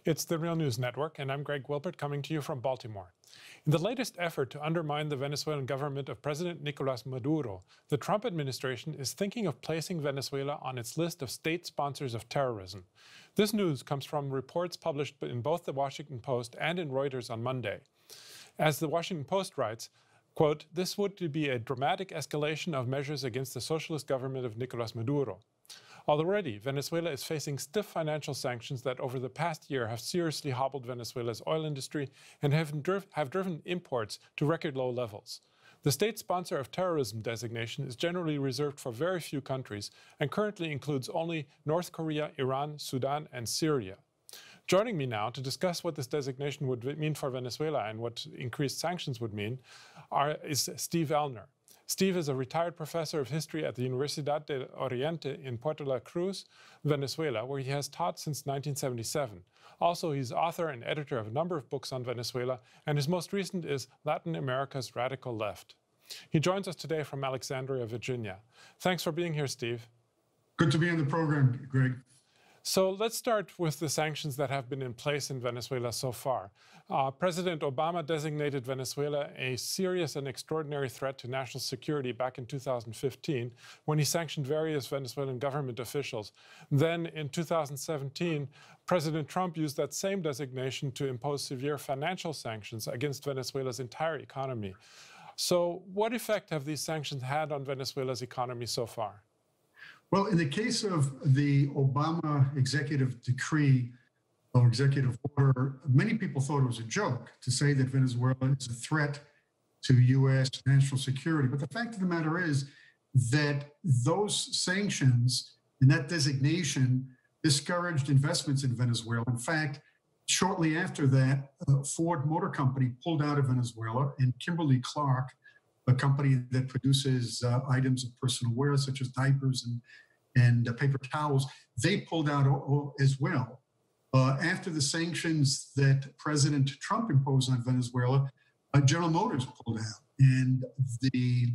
It's the Real News Network, and I'm Greg Wilbert coming to you from Baltimore. In the latest effort to undermine the Venezuelan government of President Nicolas Maduro, the Trump administration is thinking of placing Venezuela on its list of state sponsors of terrorism. This news comes from reports published in both the Washington Post and in Reuters on Monday. As the Washington Post writes, quote, "This would be a dramatic escalation of measures against the socialist government of Nicolas Maduro." Already, Venezuela is facing stiff financial sanctions that over the past year have seriously hobbled Venezuela's oil industry and have driven imports to record low levels. The state sponsor of terrorism designation is generally reserved for very few countries and currently includes only North Korea, Iran, Sudan, and Syria. Joining me now to discuss what this designation would mean for Venezuela and what increased sanctions would mean is Steve Elner. Steve is a retired professor of history at the Universidad del Oriente in Puerto La Cruz, Venezuela, where he has taught since 1977. Also, he's author and editor of a number of books on Venezuela, and his most recent is Latin America's Radical Left. He joins us today from Alexandria, Virginia. Thanks for being here, Steve. Good to be on the program, Greg. So let's start with the sanctions that have been in place in Venezuela so far. President Obama designated Venezuela a serious and extraordinary threat to national security back in 2015 when he sanctioned various Venezuelan government officials. Then in 2017, President Trump used that same designation to impose severe financial sanctions against Venezuela's entire economy. So what effect have these sanctions had on Venezuela's economy so far? Well, in the case of the Obama executive decree or executive order, many people thought it was a joke to say that Venezuela is a threat to U.S. national security. But the fact of the matter is that those sanctions and that designation discouraged investments in Venezuela. In fact, shortly after that, Ford Motor Company pulled out of Venezuela, and Kimberly-Clark, a company that produces items of personal wear such as diapers and paper towels, they pulled out as well. After the sanctions that President Trump imposed on Venezuela, General Motors pulled out, and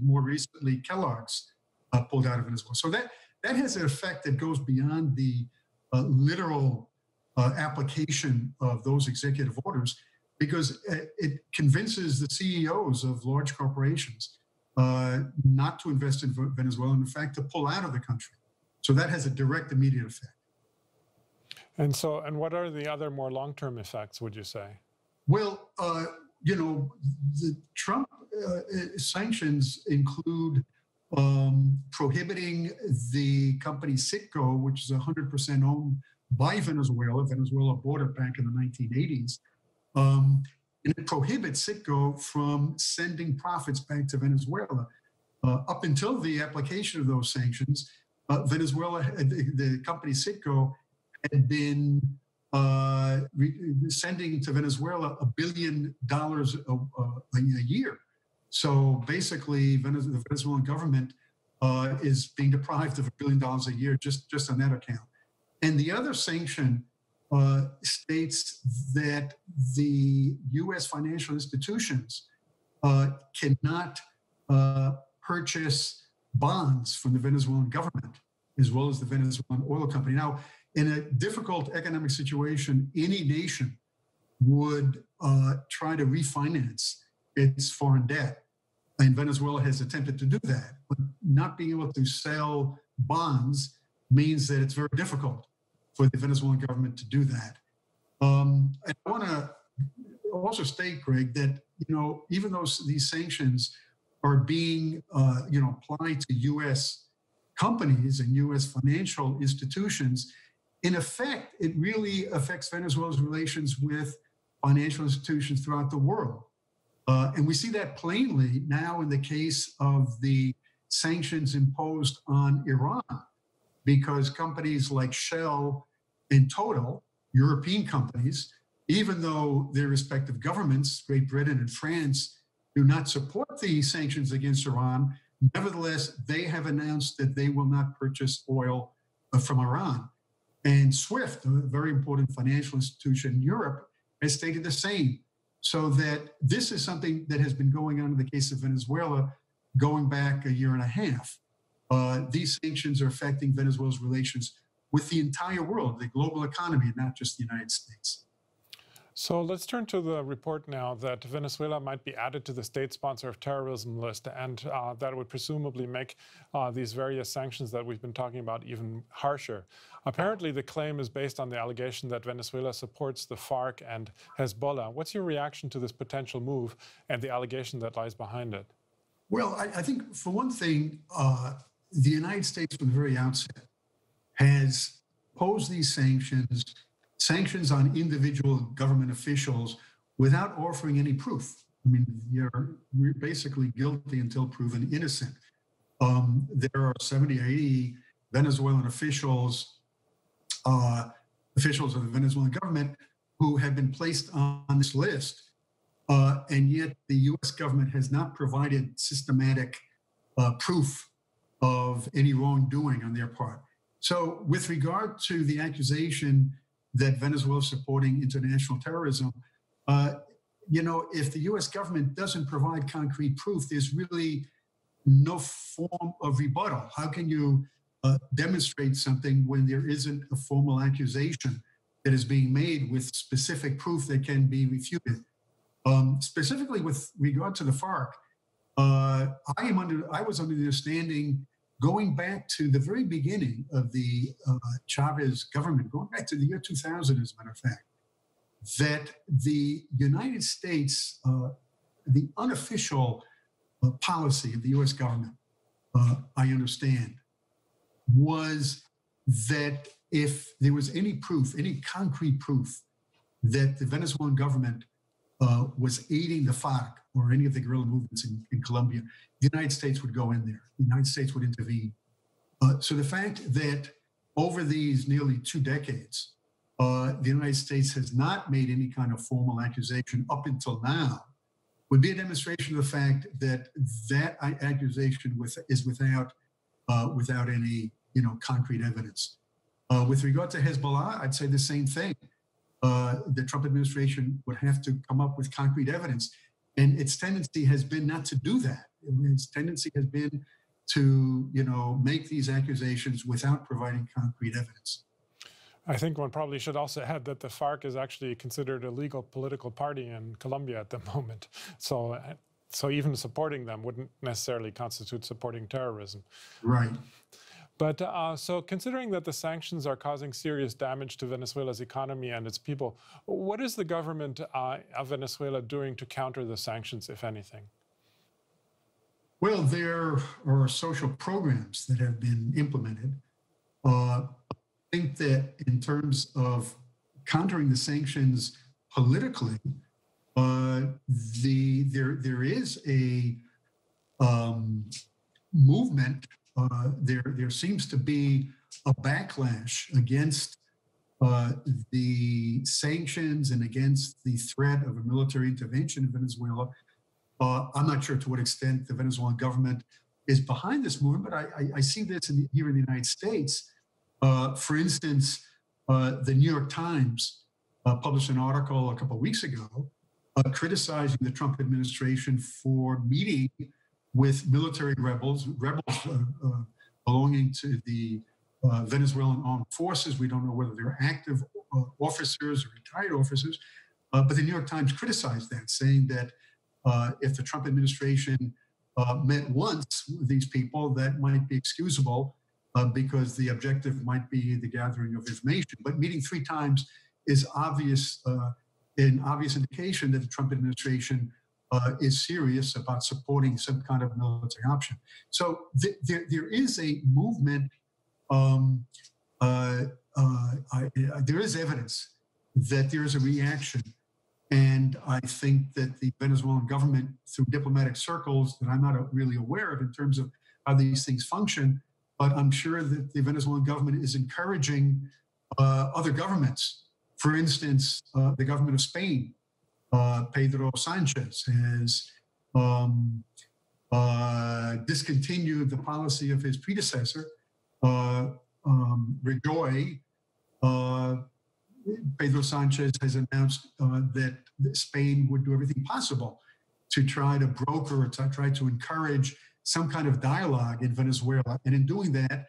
more recently Kellogg's pulled out of Venezuela. So that has an effect that goes beyond the literal application of those executive orders, because it convinces the CEOs of large corporations not to invest in Venezuela, and in fact, to pull out of the country. So that has a direct, immediate effect. And what are the other more long-term effects, would you say? Well, the Trump sanctions include prohibiting the company Citgo, which is 100% owned by Venezuela. Venezuela bought it back in the 1980s. And it prohibits Citgo from sending profits back to Venezuela. Up until the application of those sanctions, Venezuela, the company Citgo, had been sending to Venezuela $1 billion a year. So basically, the Venezuelan government is being deprived of $1 billion a year just on that account. And the other sanction states that the U.S. financial institutions cannot purchase bonds from the Venezuelan government, as well as the Venezuelan oil company. Now, in a difficult economic situation, any nation would try to refinance its foreign debt. And Venezuela has attempted to do that. But not being able to sell bonds means that it's very difficult for the Venezuelan government to do that. And I want to also state, Greg, that even though these sanctions are being applied to U.S. companies and U.S. financial institutions, in effect, it really affects Venezuela's relations with financial institutions throughout the world. And we see that plainly now in the case of the sanctions imposed on Iran, because companies like Shell and Total, European companies, even though their respective governments, Great Britain and France, do not support the sanctions against Iran, nevertheless, they have announced that they will not purchase oil from Iran. And SWIFT, a very important financial institution in Europe, has stated the same. So that this is something that has been going on in the case of Venezuela going back a year and a half. these sanctions are affecting Venezuela's relations with the entire world, the global economy, not just the United States. So let's turn to the report now that Venezuela might be added to the state sponsor of terrorism list, and that would presumably make these various sanctions that we've been talking about even harsher. Apparently, the claim is based on the allegation that Venezuela supports the FARC and Hezbollah. What's your reaction to this potential move and the allegation that lies behind it? Well, I think, for one thing, the United States from the very outset has posed these sanctions on individual government officials without offering any proof. I mean, we're basically guilty until proven innocent. There are 70 or 80 Venezuelan officials of the Venezuelan government who have been placed on this list, and yet the U.S. government has not provided systematic proof of any wrongdoing on their part. So with regard to the accusation that Venezuela is supporting international terrorism, if the U.S. government doesn't provide concrete proof, there's really no form of rebuttal. How can you demonstrate something when there isn't a formal accusation that is being made with specific proof that can be refuted? Specifically with regard to the FARC, I was under the understanding, going back to the very beginning of the Chavez government, going back to the year 2000, as a matter of fact, that the United States, the unofficial policy of the U.S. government, I understand, was that if there was any proof, any concrete proof, that the Venezuelan government was aiding the FARC or any of the guerrilla movements in Colombia, the United States would go in there. The United States would intervene. So the fact that over these nearly 2 decades, the United States has not made any kind of formal accusation up until now would be a demonstration of the fact that that accusation is without any concrete evidence. With regard to Hezbollah, I'd say the same thing. The Trump administration would have to come up with concrete evidence. And its tendency has been not to do that. Its tendency has been to, make these accusations without providing concrete evidence. I think one probably should also add that the FARC is actually considered a legal political party in Colombia at the moment. So even supporting them wouldn't necessarily constitute supporting terrorism. Right. But so considering that the sanctions are causing serious damage to Venezuela's economy and its people, what is the government of Venezuela doing to counter the sanctions, if anything? Well, there are social programs that have been implemented. I think that in terms of countering the sanctions politically, there is a movement. There seems to be a backlash against the sanctions and against the threat of a military intervention in Venezuela. I'm not sure to what extent the Venezuelan government is behind this movement, but I see this here in the United States. For instance, the New York Times published an article a couple of weeks ago criticizing the Trump administration for meeting with military rebels belonging to the Venezuelan armed forces. We don't know whether they're active officers or retired officers, but the New York Times criticized that, saying that if the Trump administration met once with these people, that might be excusable because the objective might be the gathering of information. But meeting 3 times is an obvious indication that the Trump administration is serious about supporting some kind of military option. So there is a movement. There is evidence that there is a reaction. And I think that the Venezuelan government, through diplomatic circles that I'm not really aware of in terms of how these things function, but I'm sure that the Venezuelan government is encouraging other governments. For instance, the government of Spain, Pedro Sanchez, has discontinued the policy of his predecessor, Rajoy. Pedro Sanchez has announced that Spain would do everything possible to try to broker or to try to encourage some kind of dialogue in Venezuela. And in doing that,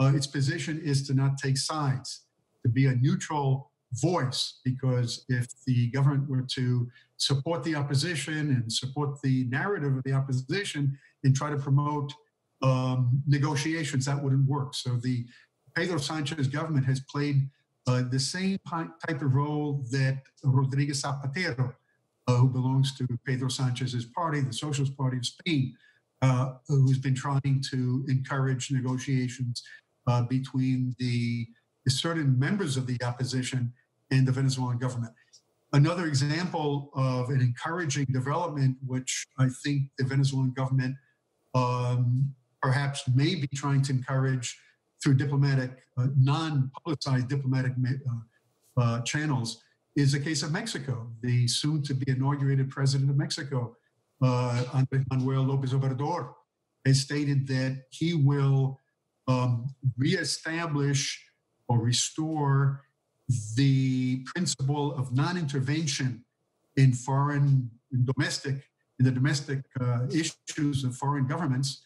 its position is to not take sides, to be a neutral voice, because if the government were to support the opposition and support the narrative of the opposition and try to promote negotiations, that wouldn't work. So the Pedro Sanchez government has played the same type of role that Rodriguez Zapatero, who belongs to Pedro Sanchez's party, the Socialist Party of Spain, who's been trying to encourage negotiations between the certain members of the opposition and the Venezuelan government. Another example of an encouraging development, which I think the Venezuelan government perhaps may be trying to encourage through diplomatic, non-publicized diplomatic channels, is the case of Mexico. The soon-to-be inaugurated president of Mexico, Andrés Manuel López Obrador, has stated that he will reestablish or restore the principle of non-intervention in the domestic issues of foreign governments,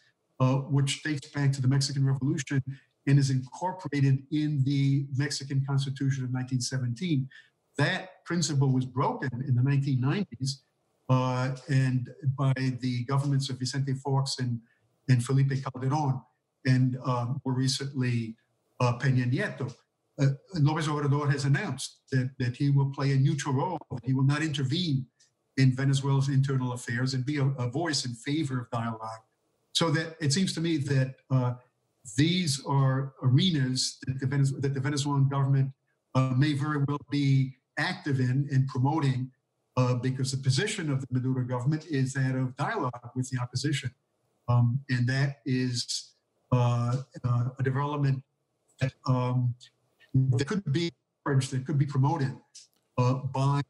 which dates back to the Mexican Revolution and is incorporated in the Mexican Constitution of 1917. That principle was broken in the 1990s and by the governments of Vicente Fox and Felipe Calderón, and more recently Peña Nieto. López Obrador has announced that he will play a neutral role, that he will not intervene in Venezuela's internal affairs and be a voice in favor of dialogue. So that it seems to me that these are arenas that the Venezuelan government may very well be active in promoting, because the position of the Maduro government is that of dialogue with the opposition. And that is a development that could be encouraged, that could be promoted by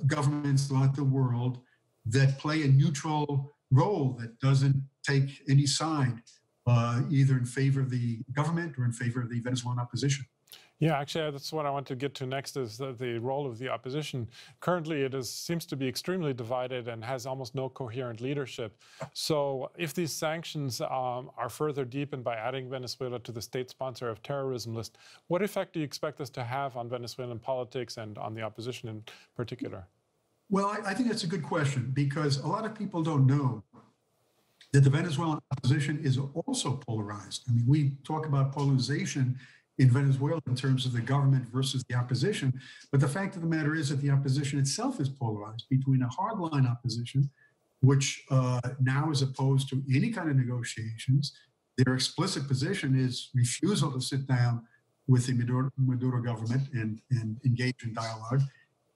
governments throughout the world that play a neutral role, that doesn't take any side, either in favor of the government or in favor of the Venezuelan opposition. Yeah, actually, that's what I want to get to next, is the role of the opposition. Currently, it seems to be extremely divided and has almost no coherent leadership. So if these sanctions are further deepened by adding Venezuela to the state sponsor of terrorism list, what effect do you expect this to have on Venezuelan politics and on the opposition in particular? Well, I think that's a good question, because a lot of people don't know that the Venezuelan opposition is also polarized. I mean, we talk about polarization in Venezuela in terms of the government versus the opposition. But the fact of the matter is that the opposition itself is polarized between a hardline opposition, which now is opposed to any kind of negotiations. Their explicit position is refusal to sit down with the Maduro government and engage in dialogue,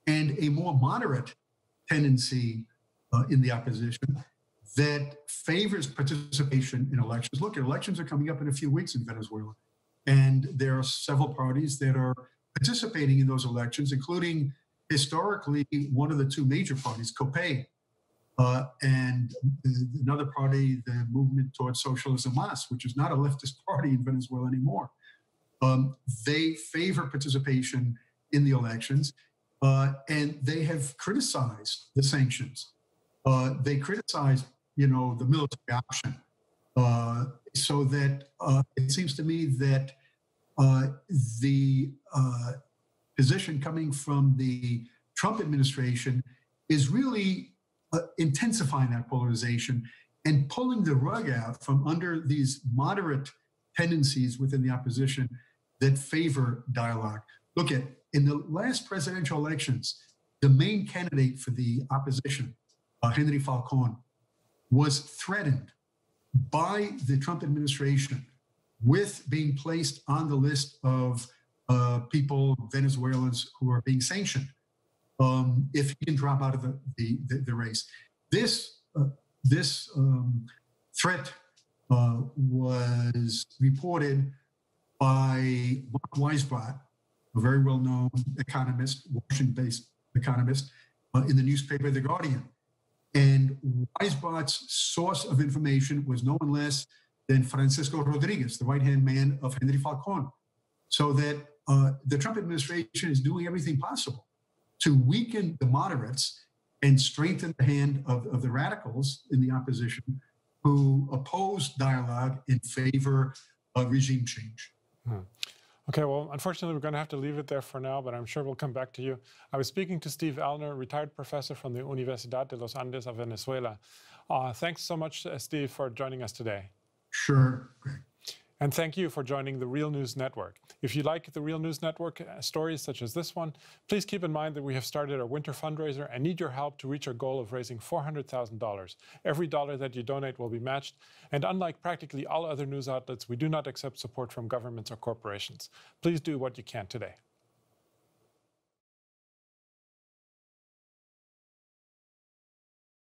and a more moderate tendency in the opposition that favors participation in elections. Look, elections are coming up in a few weeks in Venezuela. And there are several parties that are participating in those elections, including historically one of the two major parties, COPEI, and another party, the Movement Towards Socialism Más, which is not a leftist party in Venezuela anymore. They favor participation in the elections, and they have criticized the sanctions. They criticized, the military option. So that it seems to me that the position coming from the Trump administration is really intensifying that polarization and pulling the rug out from under these moderate tendencies within the opposition that favor dialogue. Look at, in the last presidential elections, the main candidate for the opposition, Henry Falcón, was threatened by the Trump administration with being placed on the list of people, Venezuelans, who are being sanctioned if he can drop out of the race. This threat was reported by Mark Weisbrot, a very well-known economist, Washington-based economist, in the newspaper The Guardian. And Weisbrot's source of information was no one less than Francisco Rodriguez, the right-hand man of Henry Falcón. So that the Trump administration is doing everything possible to weaken the moderates and strengthen the hand of the radicals in the opposition who opposed dialogue in favor of regime change. Okay, well, unfortunately, we're going to have to leave it there for now, but I'm sure we'll come back to you. I was speaking to Steve Elner, retired professor from the Universidad de los Andes of Venezuela. Thanks so much, Steve, for joining us today. Sure. Greg. And thank you for joining the Real News Network. If you like the Real News Network stories such as this one, please keep in mind that we have started our winter fundraiser and need your help to reach our goal of raising $400,000. Every dollar that you donate will be matched. And unlike practically all other news outlets, we do not accept support from governments or corporations. Please do what you can today.